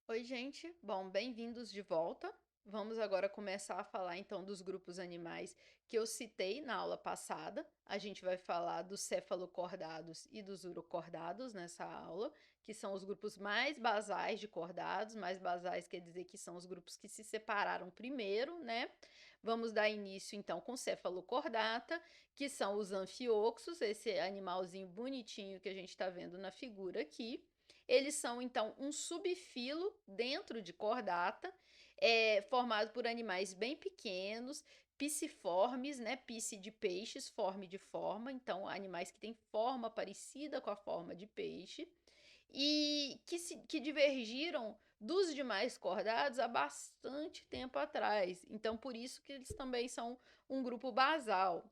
Oi, gente. Bom, bem-vindos de volta. Vamos agora começar a falar então dos grupos animais que eu citei na aula passada. A gente vai falar dos cefalocordados e dos urocordados nessa aula, que são os grupos mais basais de cordados. Mais basais quer dizer que são os grupos que se separaram primeiro, né? Vamos dar início então com cefalocordata, que são os anfioxos, esse animalzinho bonitinho que a gente está vendo na figura aqui. Eles são, então, um subfilo dentro de Chordata, formado por animais bem pequenos, pisciformes, né? Pisci de peixes, forme de forma, então animais que têm forma parecida com a forma de peixe, e que divergiram dos demais cordados há bastante tempo atrás. Então, por isso que eles também são um grupo basal.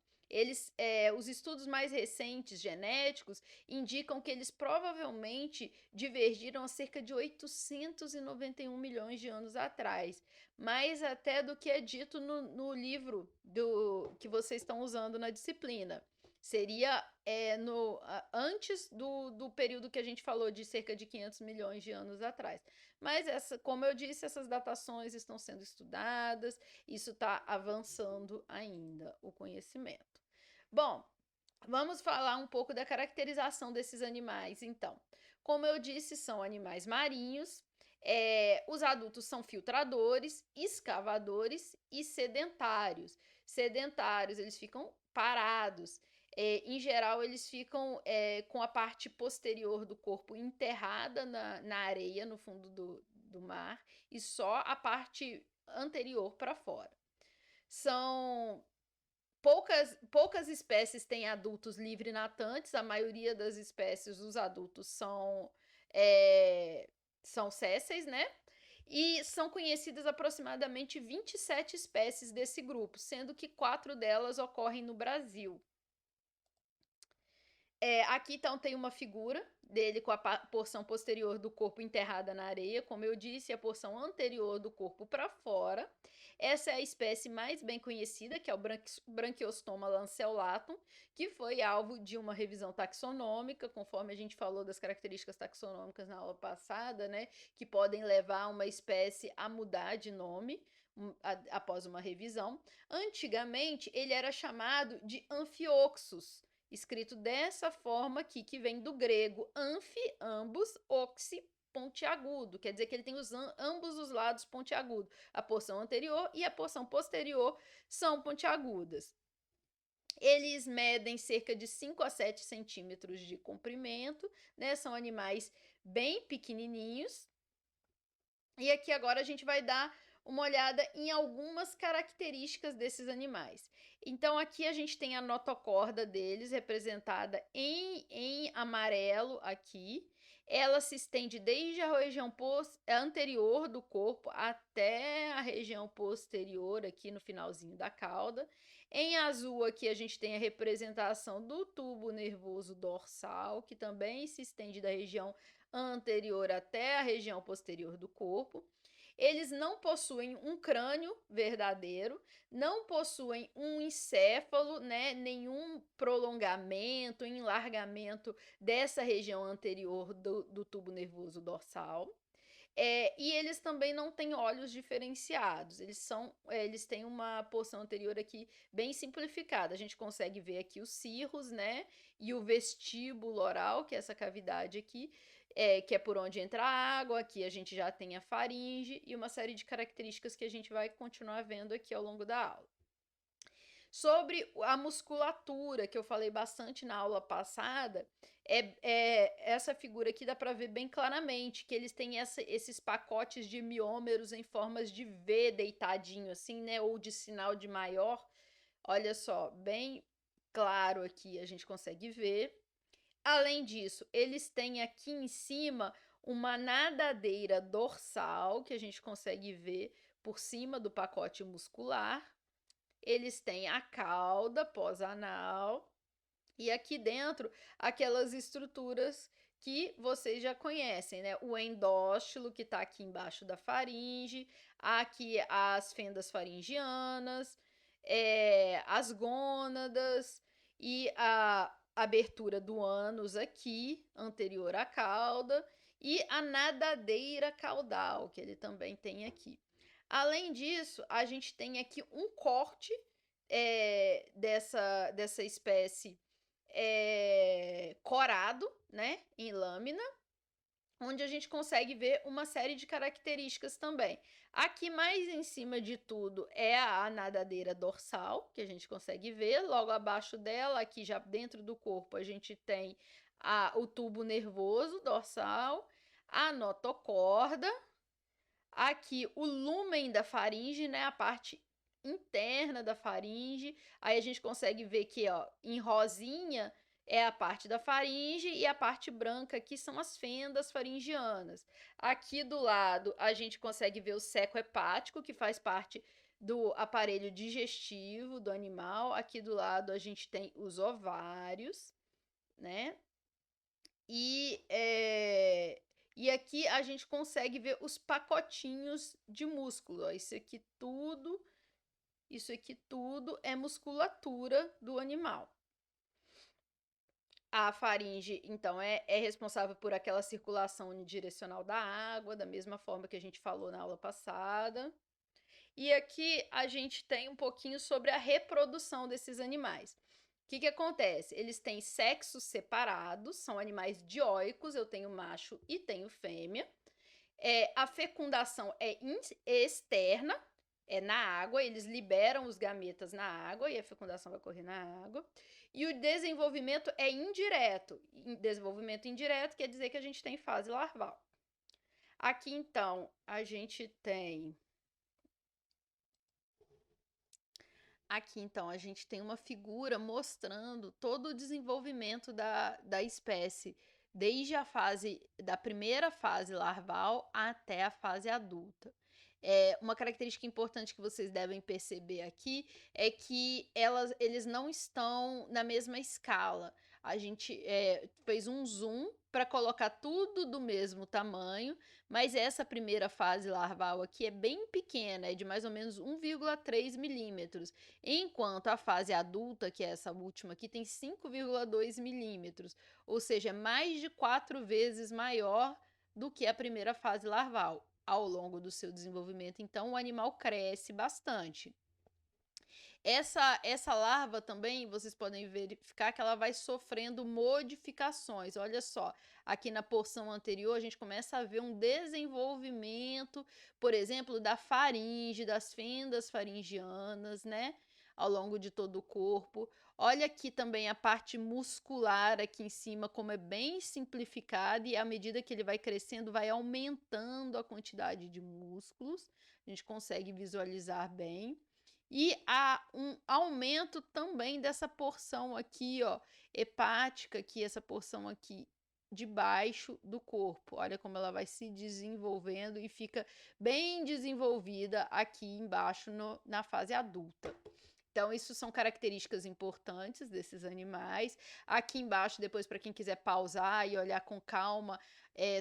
Os estudos mais recentes genéticos indicam que eles provavelmente divergiram há cerca de 891 milhões de anos atrás, mais até do que é dito no livro que vocês estão usando na disciplina. Seria antes do período que a gente falou de cerca de 500 milhões de anos atrás. Mas, como eu disse, essas datações estão sendo estudadas, isso está avançando ainda, o conhecimento. Bom, vamos falar um pouco da caracterização desses animais, então. Como eu disse, são animais marinhos. Os adultos são filtradores, escavadores e sedentários. Sedentários, eles ficam parados. Em geral, eles ficam com a parte posterior do corpo enterrada na areia, no fundo do mar, e só a parte anterior para fora. São poucas espécies têm adultos livre-natantes, a maioria das espécies, os adultos são sésseis, né? E são conhecidas aproximadamente 27 espécies desse grupo, sendo que 4 delas ocorrem no Brasil. Aqui então tem uma figura dele com a porção posterior do corpo enterrada na areia, como eu disse, a porção anterior do corpo para fora. Essa é a espécie mais bem conhecida, que é o Branchiostoma lanceolatum, que foi alvo de uma revisão taxonômica, conforme a gente falou das características taxonômicas na aula passada, né, que podem levar uma espécie a mudar de nome após uma revisão. Antigamente, ele era chamado de Amphioxus, escrito dessa forma aqui, que vem do grego amphi, ambos, oxi, pontiagudo, quer dizer que ele tem ambos os lados pontiagudos. A porção anterior e a porção posterior são pontiagudas. Eles medem cerca de 5 a 7 centímetros de comprimento, né? São animais bem pequenininhos. E aqui agora a gente vai dar uma olhada em algumas características desses animais. Então, aqui a gente tem a notocorda deles, representada em amarelo aqui. Ela se estende desde a região anterior do corpo até a região posterior, aqui no finalzinho da cauda. Em azul, aqui a gente tem a representação do tubo nervoso dorsal, que também se estende da região anterior até a região posterior do corpo. Eles não possuem um crânio verdadeiro, não possuem um encéfalo, né, nenhum prolongamento, enlargamento dessa região anterior do tubo nervoso dorsal. E eles também não têm olhos diferenciados, eles têm uma porção anterior aqui bem simplificada. A gente consegue ver aqui os cirros, né? E o vestíbulo oral, que é essa cavidade aqui, que é por onde entra a água. Aqui a gente já tem a faringe e uma série de características que a gente vai continuar vendo aqui ao longo da aula. Sobre a musculatura, que eu falei bastante na aula passada, essa figura aqui dá para ver bem claramente que eles têm esses pacotes de miômeros em formas de V deitadinho, assim, né? Ou de sinal de maior. Olha só, bem claro aqui a gente consegue ver. Além disso, eles têm aqui em cima uma nadadeira dorsal, que a gente consegue ver por cima do pacote muscular. Eles têm a cauda pós-anal e aqui dentro aquelas estruturas que vocês já conhecem, né? O endóstilo, que está aqui embaixo da faringe, aqui as fendas faringianas, as gônadas e a abertura do ânus aqui, anterior à cauda, e a nadadeira caudal, que ele também tem aqui. Além disso, a gente tem aqui um corte dessa espécie corado, né, em lâmina, onde a gente consegue ver uma série de características também. Aqui mais em cima de tudo é a nadadeira dorsal, que a gente consegue ver. Logo abaixo dela, aqui já dentro do corpo, a gente tem o tubo nervoso dorsal, a notocorda, aqui o lúmen da faringe, né, a parte interna da faringe. Aí a gente consegue ver que, ó, em rosinha é a parte da faringe e a parte branca aqui são as fendas faringianas. Aqui do lado a gente consegue ver o seco hepático, que faz parte do aparelho digestivo do animal. Aqui do lado a gente tem os ovários, né? E aqui a gente consegue ver os pacotinhos de músculo. Ó. Isso aqui tudo é musculatura do animal. A faringe, então, é responsável por aquela circulação unidirecional da água, da mesma forma que a gente falou na aula passada. E aqui a gente tem um pouquinho sobre a reprodução desses animais. O que acontece? Eles têm sexos separados, são animais dioicos, eu tenho macho e tenho fêmea. A fecundação é externa, é na água, eles liberam os gametas na água e a fecundação vai ocorrer na água. E o desenvolvimento é indireto. Desenvolvimento indireto quer dizer que a gente tem fase larval. Aqui, então, a gente tem... Aqui, então, a gente tem uma figura mostrando todo o desenvolvimento da espécie, desde a fase da primeira fase larval até a fase adulta. Uma característica importante que vocês devem perceber aqui é que eles não estão na mesma escala. A gente fez um zoom para colocar tudo do mesmo tamanho, mas essa primeira fase larval aqui é bem pequena, é de mais ou menos 1,3 milímetros, enquanto a fase adulta, que é essa última aqui, tem 5,2 milímetros, ou seja, mais de 4 vezes maior do que a primeira fase larval. Ao longo do seu desenvolvimento, então, o animal cresce bastante. Essa larva também, vocês podem verificar que ela vai sofrendo modificações. Olha só, aqui na porção anterior a gente começa a ver um desenvolvimento, por exemplo, da faringe, das fendas faringianas, né? Ao longo de todo o corpo. Olha aqui também a parte muscular aqui em cima, como é bem simplificada, e à medida que ele vai crescendo, vai aumentando a quantidade de músculos. A gente consegue visualizar bem. E há um aumento também dessa porção aqui, ó, hepática, aqui, essa porção aqui de baixo do corpo. Olha como ela vai se desenvolvendo e fica bem desenvolvida aqui embaixo na fase adulta. Então, isso são características importantes desses animais. Aqui embaixo, depois, para quem quiser pausar e olhar com calma,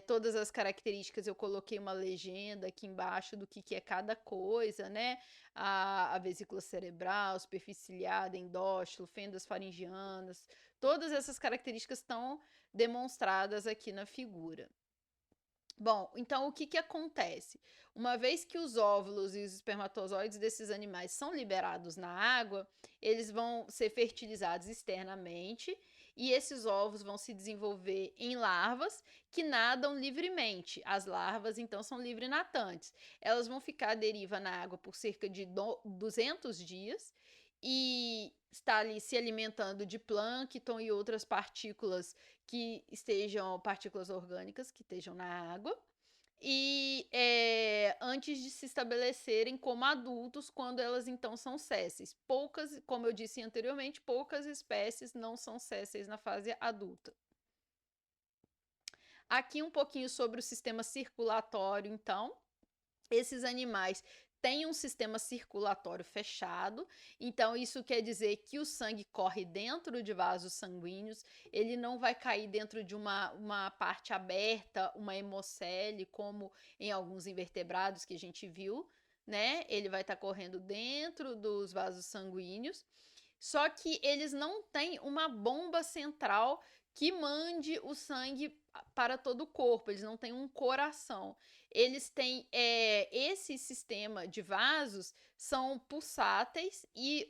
todas as características, eu coloquei uma legenda aqui embaixo do que é cada coisa, né? A vesícula cerebral, superfície ciliada, endóstilo, fendas faringianas, todas essas características estão demonstradas aqui na figura. Bom, então o que acontece? Uma vez que os óvulos e os espermatozoides desses animais são liberados na água, eles vão ser fertilizados externamente e esses ovos vão se desenvolver em larvas que nadam livremente. As larvas, então, são livre-natantes. Elas vão ficar à deriva na água por cerca de 200 dias e está ali se alimentando de plâncton e outras partículas que estejam, partículas orgânicas que estejam na água, e antes de se estabelecerem como adultos, quando elas então são sésseis. Poucas, como eu disse anteriormente, poucas espécies não são sésseis na fase adulta. Aqui um pouquinho sobre o sistema circulatório, então. Esses animais têm um sistema circulatório fechado, então isso quer dizer que o sangue corre dentro de vasos sanguíneos, ele não vai cair dentro de uma parte aberta, uma hemocele, como em alguns invertebrados que a gente viu, né? Ele vai estar correndo dentro dos vasos sanguíneos, só que eles não têm uma bomba central que mande o sangue para todo o corpo, eles não têm um coração. Eles têm esse sistema de vasos são pulsáteis e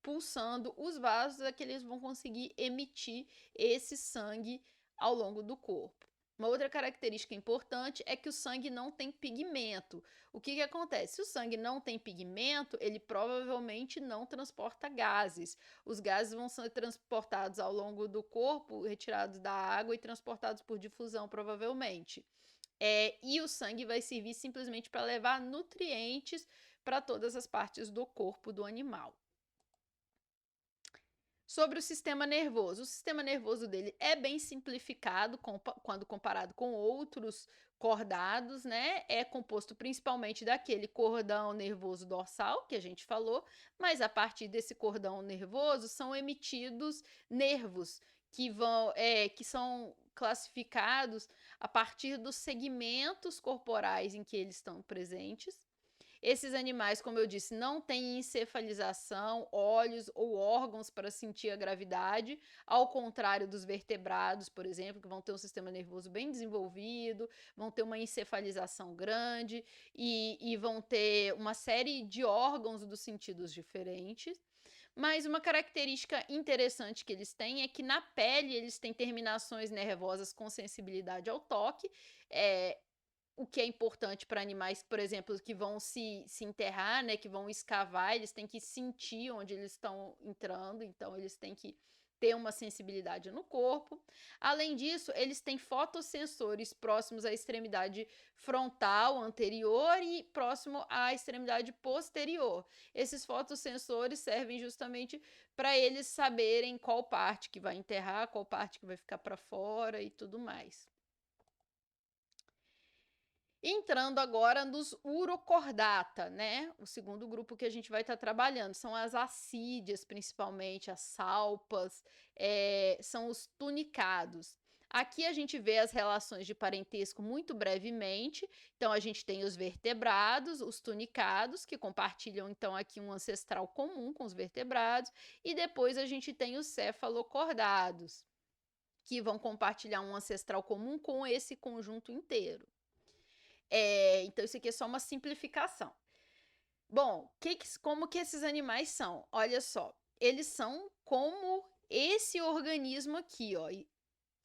pulsando os vasos é que eles vão conseguir emitir esse sangue ao longo do corpo. Uma outra característica importante é que o sangue não tem pigmento. O que acontece? Se o sangue não tem pigmento, ele provavelmente não transporta gases. Os gases vão ser transportados ao longo do corpo, retirados da água e transportados por difusão, provavelmente. E o sangue vai servir simplesmente para levar nutrientes para todas as partes do corpo do animal. Sobre o sistema nervoso dele é bem simplificado quando comparado com outros cordados, né? É composto principalmente daquele cordão nervoso dorsal que a gente falou, mas a partir desse cordão nervoso são emitidos nervos que são classificados a partir dos segmentos corporais em que eles estão presentes. Esses animais, como eu disse, não têm encefalização, olhos ou órgãos para sentir a gravidade, ao contrário dos vertebrados, por exemplo, que vão ter um sistema nervoso bem desenvolvido, vão ter uma encefalização grande e vão ter uma série de órgãos dos sentidos diferentes. Mas uma característica interessante que eles têm é que na pele eles têm terminações nervosas com sensibilidade ao toque, o que é importante para animais, por exemplo, que vão se enterrar, né, que vão escavar, eles têm que sentir onde eles estão entrando, então eles têm que ter uma sensibilidade no corpo. Além disso, eles têm fotossensores próximos à extremidade frontal anterior e próximo à extremidade posterior. Esses fotossensores servem justamente para eles saberem qual parte que vai enterrar, qual parte que vai ficar para fora e tudo mais. Entrando agora nos Urochordata, né? O segundo grupo que a gente vai estar trabalhando são as assídeas, principalmente as salpas, são os tunicados. Aqui a gente vê as relações de parentesco muito brevemente. Então a gente tem os vertebrados, os tunicados, que compartilham então aqui um ancestral comum com os vertebrados, e depois a gente tem os cefalocordados, que vão compartilhar um ancestral comum com esse conjunto inteiro. Então isso aqui é só uma simplificação. Bom, como que esses animais são? Olha só, eles são como esse organismo aqui, ó,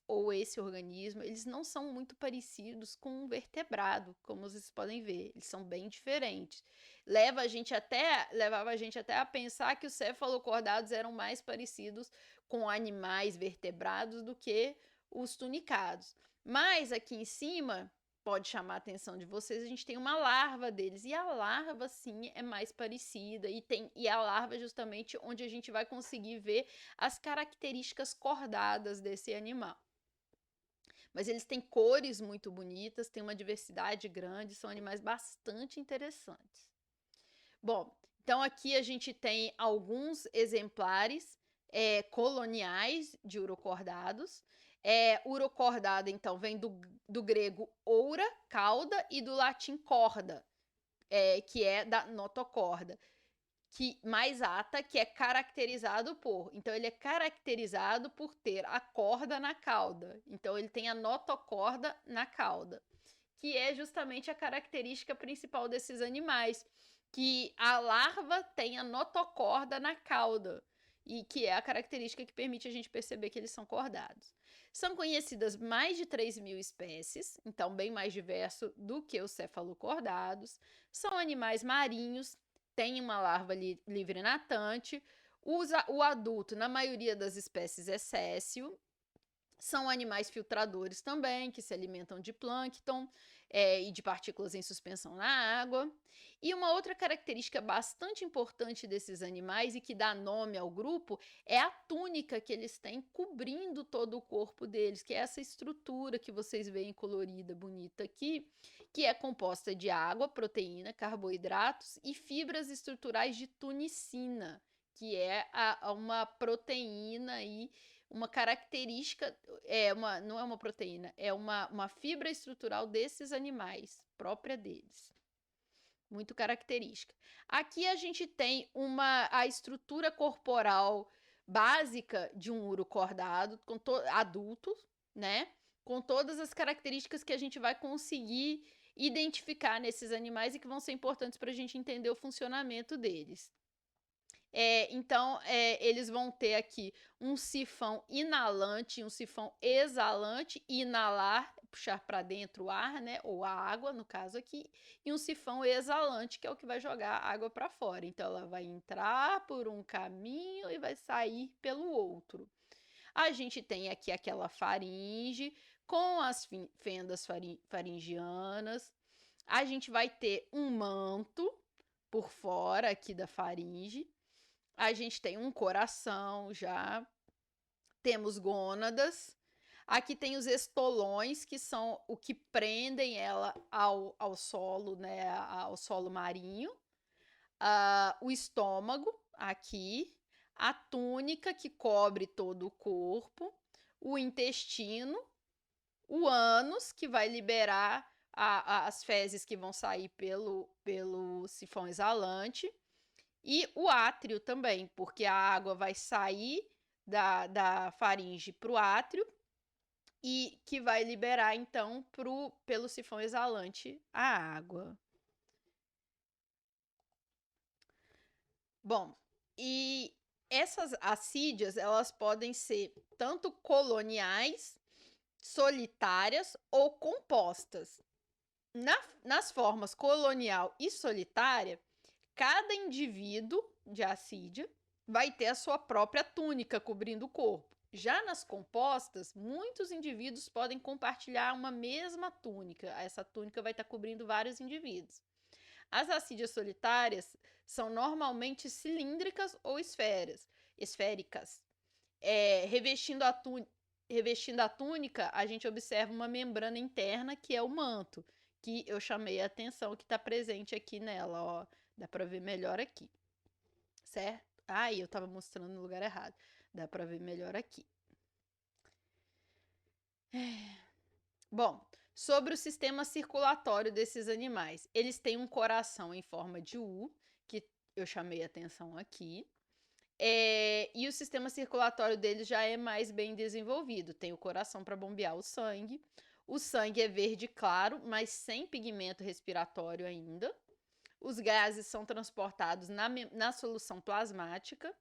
ou esse organismo, eles não são muito parecidos com um vertebrado, como vocês podem ver, eles são bem diferentes. Levava a gente até a pensar que os cefalocordados eram mais parecidos com animais vertebrados do que os tunicados. Mas aqui em cima pode chamar a atenção de vocês, a gente tem uma larva deles, e a larva sim é mais parecida, e a larva é justamente onde a gente vai conseguir ver as características cordadas desse animal. Mas eles têm cores muito bonitas, têm uma diversidade grande, são animais bastante interessantes. Bom, então aqui a gente tem alguns exemplares coloniais de urocordados. Urocordada, então, vem do grego oura, cauda, e do latim corda, que é da notocorda, que mais ata, que é caracterizado por. Então, ele é caracterizado por ter a corda na cauda. Então, ele tem a notocorda na cauda, que é justamente a característica principal desses animais, que a larva tem a notocorda na cauda, e que é a característica que permite a gente perceber que eles são cordados. São conhecidas mais de 3.000 espécies, então bem mais diverso do que os cefalocordados. São animais marinhos, têm uma larva livre natante. O adulto, na maioria das espécies, é céssio. São animais filtradores também, que se alimentam de plâncton e de partículas em suspensão na água. E uma outra característica bastante importante desses animais e que dá nome ao grupo é a túnica que eles têm cobrindo todo o corpo deles, que é essa estrutura que vocês veem colorida, bonita aqui, que é composta de água, proteína, carboidratos e fibras estruturais de tunicina, que é uma proteína aí, uma característica, não é uma proteína, é uma fibra estrutural desses animais, própria deles. Muito característica. Aqui a gente tem a estrutura corporal básica de um urocordado adulto, né? Com todas as características que a gente vai conseguir identificar nesses animais e que vão ser importantes para a gente entender o funcionamento deles. Então, eles vão ter aqui um sifão inalante, um sifão exalante, inalar, puxar para dentro o ar, né, ou a água, no caso aqui, e um sifão exalante, que é o que vai jogar a água para fora. Então, ela vai entrar por um caminho e vai sair pelo outro. A gente tem aqui aquela faringe com as fendas faringianas. A gente vai ter um manto por fora aqui da faringe. A gente tem um coração já, temos gônadas. Aqui tem os estolões, que são o que prendem ela ao solo, né, ao solo marinho. O estômago, aqui. A túnica, que cobre todo o corpo. O intestino. O ânus, que vai liberar as fezes que vão sair pelo sifão exalante. E o átrio também, porque a água vai sair da faringe para o átrio e que vai liberar, então, pelo sifão exalante a água. Bom, e essas assídias, elas podem ser tanto coloniais, solitárias ou compostas. Nas formas colonial e solitária, cada indivíduo de assídia vai ter a sua própria túnica cobrindo o corpo. Já nas compostas, muitos indivíduos podem compartilhar uma mesma túnica. Essa túnica vai estar cobrindo vários indivíduos. As assídias solitárias são normalmente cilíndricas ou esféricas. Revestindo a túnica, a gente observa uma membrana interna, que é o manto, que eu chamei a atenção, que está presente aqui nela, ó. Dá para ver melhor aqui, certo? Ai, eu estava mostrando no lugar errado. Dá para ver melhor aqui. Bom, sobre o sistema circulatório desses animais. Eles têm um coração em forma de U, que eu chamei a atenção aqui. E o sistema circulatório deles já é mais bem desenvolvido. Tem o coração para bombear o sangue. O sangue é verde claro, mas sem pigmento respiratório ainda. Os gases são transportados na solução plasmática.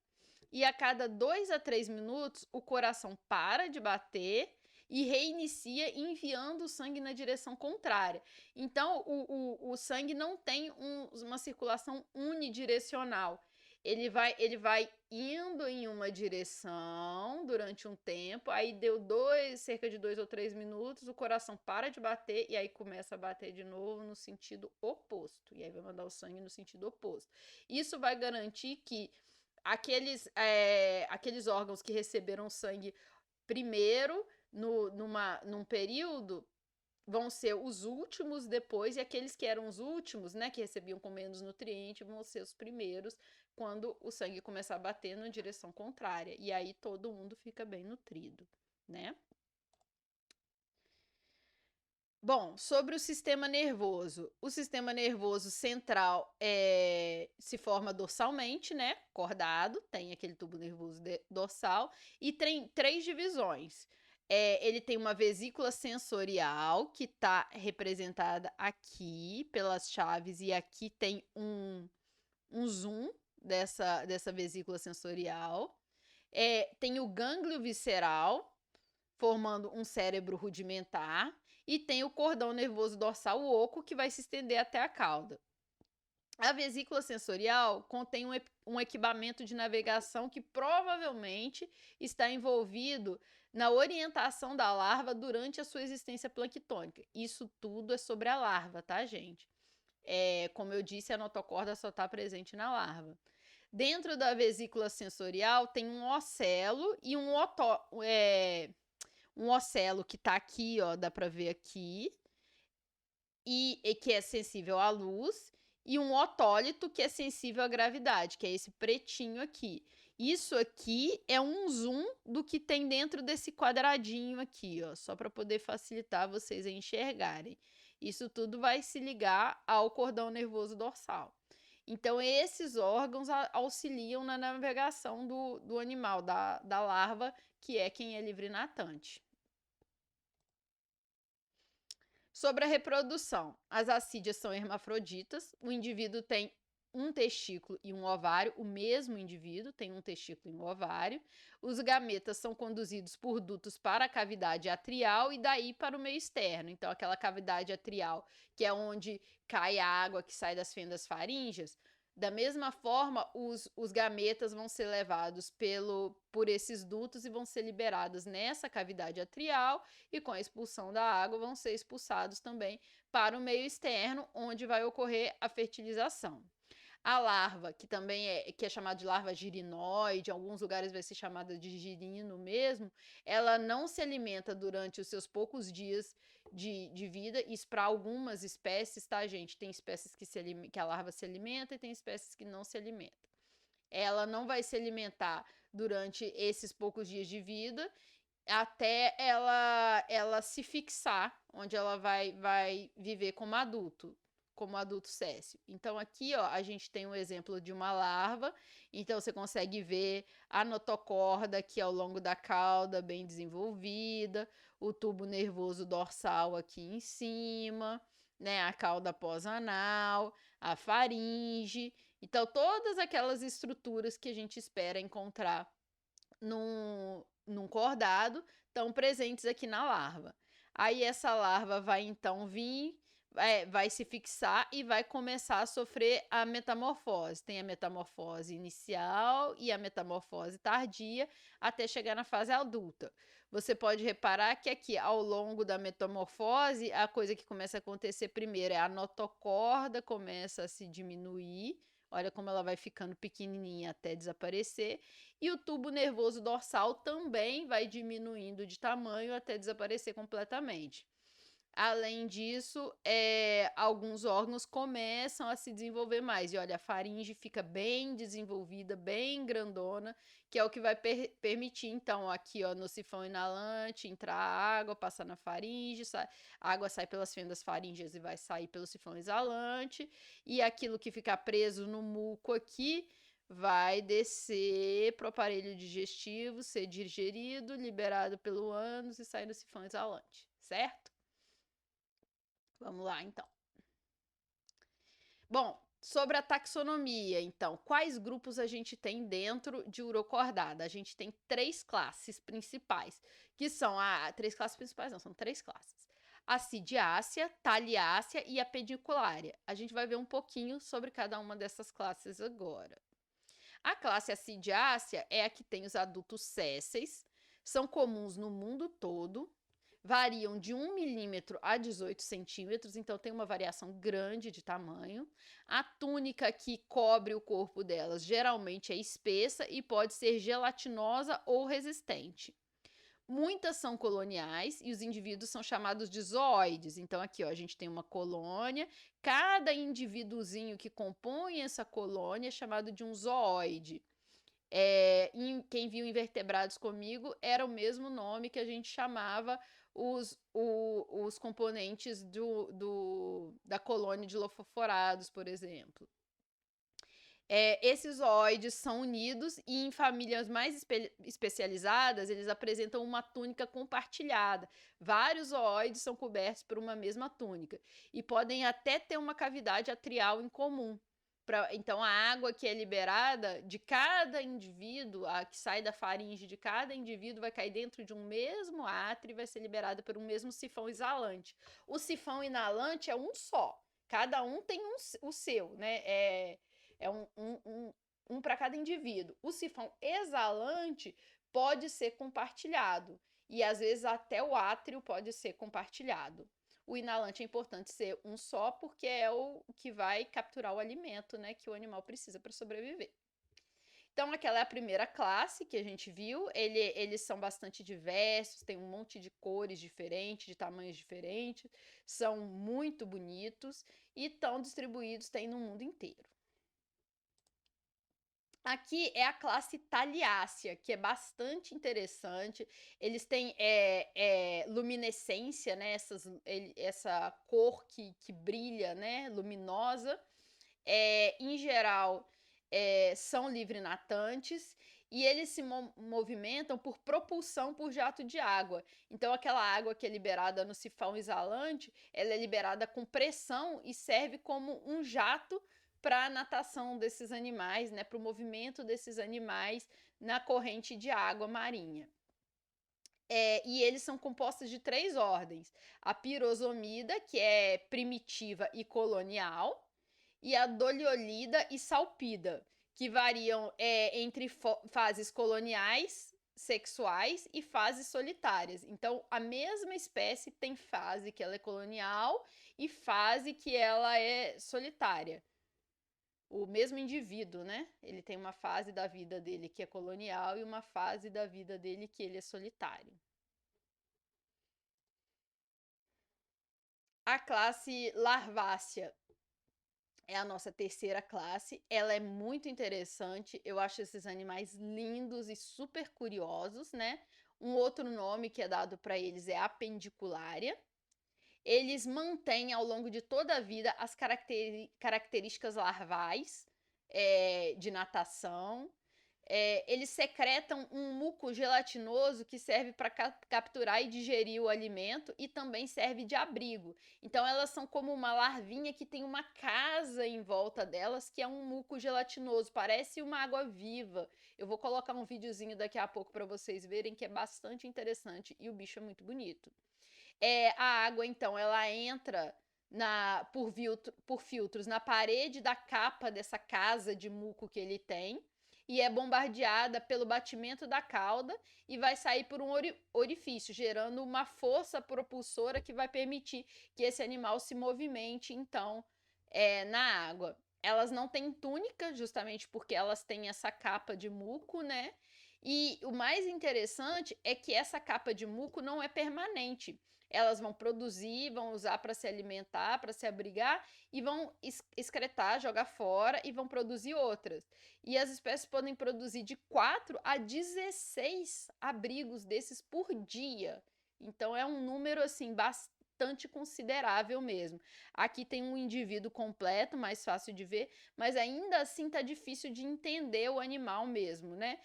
E a cada 2 a 3 minutos, o coração para de bater e reinicia enviando o sangue na direção contrária. Então, o sangue não tem uma circulação unidirecional. Ele vai indo em uma direção durante um tempo, aí deu cerca de 2 ou 3 minutos, o coração para de bater e aí começa a bater de novo no sentido oposto. E aí vai mandar o sangue no sentido oposto. Isso vai garantir que aqueles órgãos que receberam sangue primeiro num período vão ser os últimos depois, e aqueles que eram os últimos, né, que recebiam com menos nutriente, vão ser os primeiros quando o sangue começar a bater na direção contrária. E aí todo mundo fica bem nutrido, né? Bom, sobre o sistema nervoso. O sistema nervoso central se forma dorsalmente, né? Cordado, tem aquele tubo nervoso dorsal, e tem 3 divisões. Ele tem uma vesícula sensorial, que está representada aqui pelas chaves, e aqui tem um zoom dessa vesícula sensorial. Tem o gânglio visceral, formando um cérebro rudimentar, e tem o cordão nervoso dorsal oco, que vai se estender até a cauda. A vesícula sensorial contém um equipamento de navegação que provavelmente está envolvido na orientação da larva durante a sua existência planctônica. Isso tudo é sobre a larva, tá, gente? Como eu disse, a notocorda só está presente na larva. Dentro da vesícula sensorial tem um ocelo e um ocelo que tá aqui, ó, dá para ver aqui, e que é sensível à luz, e um otólito que é sensível à gravidade, que é esse pretinho aqui. Isso aqui é um zoom do que tem dentro desse quadradinho aqui, ó, só para poder facilitar vocês a enxergarem. Isso tudo vai se ligar ao cordão nervoso dorsal. Então, esses órgãos auxiliam na navegação do animal, da larva, que é quem é livre natante. Sobre a reprodução, as assídias são hermafroditas, o indivíduo tem um testículo e um ovário, o mesmo indivíduo tem um testículo e um ovário. Os gametas são conduzidos por dutos para a cavidade atrial e daí para o meio externo. Então, aquela cavidade atrial, que é onde cai a água que sai das fendas faríngeas, da mesma forma, os gametas vão ser levados por esses dutos e vão ser liberados nessa cavidade atrial e com a expulsão da água vão ser expulsados também para o meio externo, onde vai ocorrer a fertilização. A larva, que é chamada de larva girinoide, em alguns lugares vai ser chamada de girino mesmo, ela não se alimenta durante os seus poucos dias de vida. Isso para algumas espécies, tá, gente? Tem espécies que a larva se alimenta e tem espécies que não se alimentam. Ela não vai se alimentar durante esses poucos dias de vida até ela se fixar, onde ela vai viver como adulto céssio. Então, aqui, ó, a gente tem um exemplo de uma larva. Então, você consegue ver a notocorda aqui ao longo da cauda, bem desenvolvida, o tubo nervoso dorsal aqui em cima, né, a cauda pós-anal, a faringe. Então, todas aquelas estruturas que a gente espera encontrar num cordado estão presentes aqui na larva. Aí essa larva vai então vai se fixar e vai começar a sofrer a metamorfose. Tem a metamorfose inicial e a metamorfose tardia até chegar na fase adulta. Você pode reparar que aqui, ao longo da metamorfose, a coisa que começa a acontecer primeiro é a notocorda começa a se diminuir. Olha como ela vai ficando pequenininha até desaparecer. E o tubo nervoso dorsal também vai diminuindo de tamanho até desaparecer completamente. Além disso, alguns órgãos começam a se desenvolver mais. E olha, a faringe fica bem desenvolvida, bem grandona, que é o que vai permitir, então, aqui, ó, no sifão inalante, entrar água, passar na faringe, a água sai pelas fendas faríngeas e vai sair pelo sifão exalante. E aquilo que fica preso no muco aqui vai descer para o aparelho digestivo, ser digerido, liberado pelo ânus e sair no sifão exalante, certo? Vamos lá, então. Bom, sobre a taxonomia, então, quais grupos a gente tem dentro de Urocordata? A gente tem 3 classes principais, que são três classes principais, não, são 3 classes. A Sidiácea, Taliácea e a Pediculária. A gente vai ver um pouquinho sobre cada uma dessas classes agora. A classe Acidiácea é a que tem os adultos sésseis, são comuns no mundo todo, variam de 1 milímetro a 18 centímetros, então tem uma variação grande de tamanho. A túnica que cobre o corpo delas geralmente é espessa e pode ser gelatinosa ou resistente. Muitas são coloniais e os indivíduos são chamados de zooides. Então, aqui, ó, a gente tem uma colônia. Cada indivíduozinho que compõe essa colônia é chamado de um zooide. Quem viu Invertebrados comigo era o mesmo nome que a gente chamava os componentes da colônia de Lophophoridae, por exemplo. Esses zooides são unidos e em famílias mais especializadas, eles apresentam uma túnica compartilhada. Vários zooides são cobertos por uma mesma túnica e podem até ter uma cavidade atrial em comum. Então, a água que é liberada de cada indivíduo, a que sai da faringe de cada indivíduo, vai cair dentro de um mesmo átrio e vai ser liberada por um mesmo sifão exalante. O sifão inalante é um só, cada um tem o seu, né? Um para cada indivíduo. O sifão exalante pode ser compartilhado e às vezes até o átrio pode ser compartilhado. O inalante é importante ser um só porque é o que vai capturar o alimento, né, que o animal precisa para sobreviver. Então, aquela é a primeira classe que a gente viu. Eles são bastante diversos, tem um monte de cores diferentes, de tamanhos diferentes, são muito bonitos e estão distribuídos no mundo inteiro. Aqui é a classe Taliácea, que é bastante interessante. Eles têm luminescência, né? Essa cor que brilha, né? Luminosa. Em geral, são livre-natantes e eles se movimentam por propulsão por jato de água. Então, aquela água que é liberada no sifão exalante, ela é liberada com pressão e serve como um jato para a natação desses animais, né, para o movimento desses animais na corrente de água marinha. E eles são compostos de 3 ordens: a pirosomida, que é primitiva e colonial, e a doliolida e salpida, que variam entre fases coloniais, sexuais e fases solitárias. Então, a mesma espécie tem fase que ela é colonial e fase que ela é solitária. O mesmo indivíduo, né? Ele tem uma fase da vida dele que é colonial e uma fase da vida dele que ele é solitário. A classe Larvácea é a nossa terceira classe. Ela é muito interessante. Eu acho esses animais lindos e super curiosos, né? Um outro nome que é dado para eles é apendiculária. Eles mantêm ao longo de toda a vida as características larvais de natação. Eles secretam um muco gelatinoso que serve para capturar e digerir o alimento e também serve de abrigo. Então, elas são como uma larvinha que tem uma casa em volta delas, que é um muco gelatinoso, parece uma água viva. Eu vou colocar um videozinho daqui a pouco para vocês verem, que é bastante interessante e o bicho é muito bonito. A água, então, ela entra por filtros na parede da capa dessa casa de muco que ele tem e é bombardeada pelo batimento da cauda e vai sair por um orifício, gerando uma força propulsora que vai permitir que esse animal se movimente, então, na água. Elas não têm túnica, justamente porque elas têm essa capa de muco, né? E o mais interessante é que essa capa de muco não é permanente. Elas vão produzir, vão usar para se alimentar, para se abrigar e vão excretar, jogar fora e vão produzir outras. E as espécies podem produzir de 4 a 16 abrigos desses por dia. Então é um número assim bastante considerável mesmo. Aqui tem um indivíduo completo, mais fácil de ver, mas ainda assim tá difícil de entender o animal mesmo, né?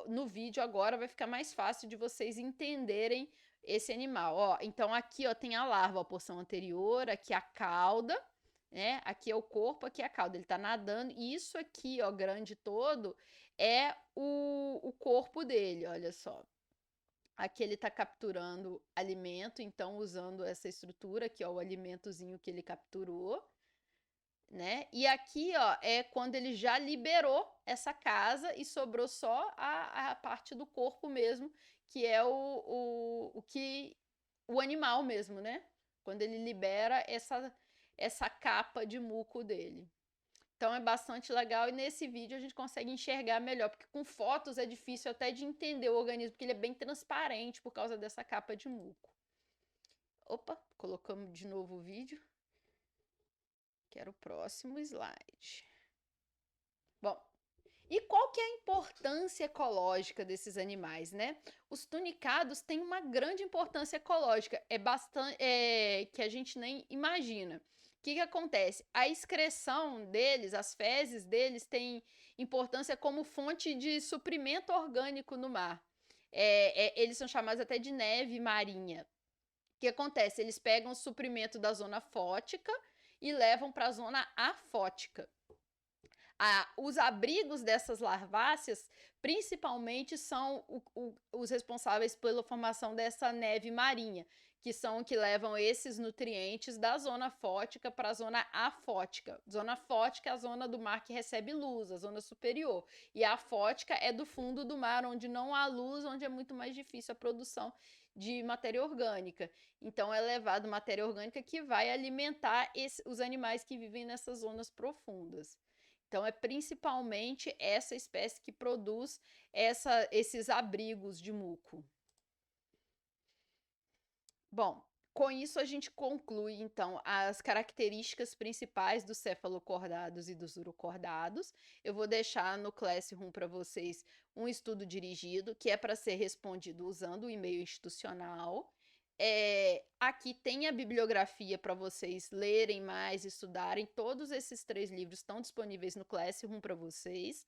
No vídeo agora vai ficar mais fácil de vocês entenderem esse animal. Ó, então aqui, ó, tem a larva, a porção anterior, aqui a cauda, né? Aqui é o corpo, aqui é a cauda. Ele tá nadando e isso aqui, ó, grande todo, é o corpo dele, olha só. Aqui ele tá capturando alimento, então usando essa estrutura aqui, ó, o alimentozinho que ele capturou, né? E aqui, ó, é quando ele já liberou essa casa e sobrou só a parte do corpo mesmo, que é o animal mesmo, né? Quando ele libera essa capa de muco dele. Então é bastante legal e nesse vídeo a gente consegue enxergar melhor, porque com fotos é difícil até de entender o organismo, porque ele é bem transparente por causa dessa capa de muco. Opa, colocamos de novo o vídeo. Quero o próximo slide. Bom, e qual que é a importância ecológica desses animais, né? Os tunicados têm uma grande importância ecológica, que a gente nem imagina. O que acontece? A excreção deles, as fezes deles, têm importância como fonte de suprimento orgânico no mar. Eles são chamados até de neve marinha. O que acontece? Eles pegam o suprimento da zona fótica e levam para a zona afótica. Os abrigos dessas larváceas, principalmente, são os responsáveis pela formação dessa neve marinha, que são que levam esses nutrientes da zona fótica para a zona afótica. Zona fótica é a zona do mar que recebe luz, a zona superior. E a afótica é do fundo do mar, onde não há luz, onde é muito mais difícil a produção de matéria orgânica. Então é levado matéria orgânica que vai alimentar os animais que vivem nessas zonas profundas. Então é principalmente essa espécie que produz esses abrigos de muco. Bom, com isso a gente conclui então as características principais dos cefalocordados e dos urocordados. Eu vou deixar no Classroom para vocês um estudo dirigido que é para ser respondido usando o e-mail institucional. Aqui tem a bibliografia para vocês lerem mais, estudarem. Todos esses 3 livros estão disponíveis no Classroom para vocês.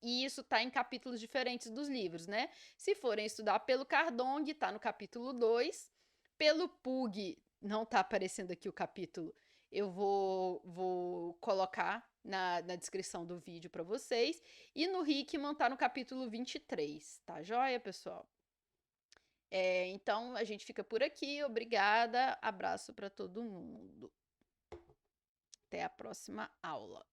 E isso está em capítulos diferentes dos livros, né? Se forem estudar pelo Cardong, está no capítulo 2. Pelo Pug, não está aparecendo aqui o capítulo. Eu vou colocar na descrição do vídeo para vocês. E no Hickman tá no capítulo 23, tá joia, pessoal? Então a gente fica por aqui. Obrigada. Abraço para todo mundo. Até a próxima aula.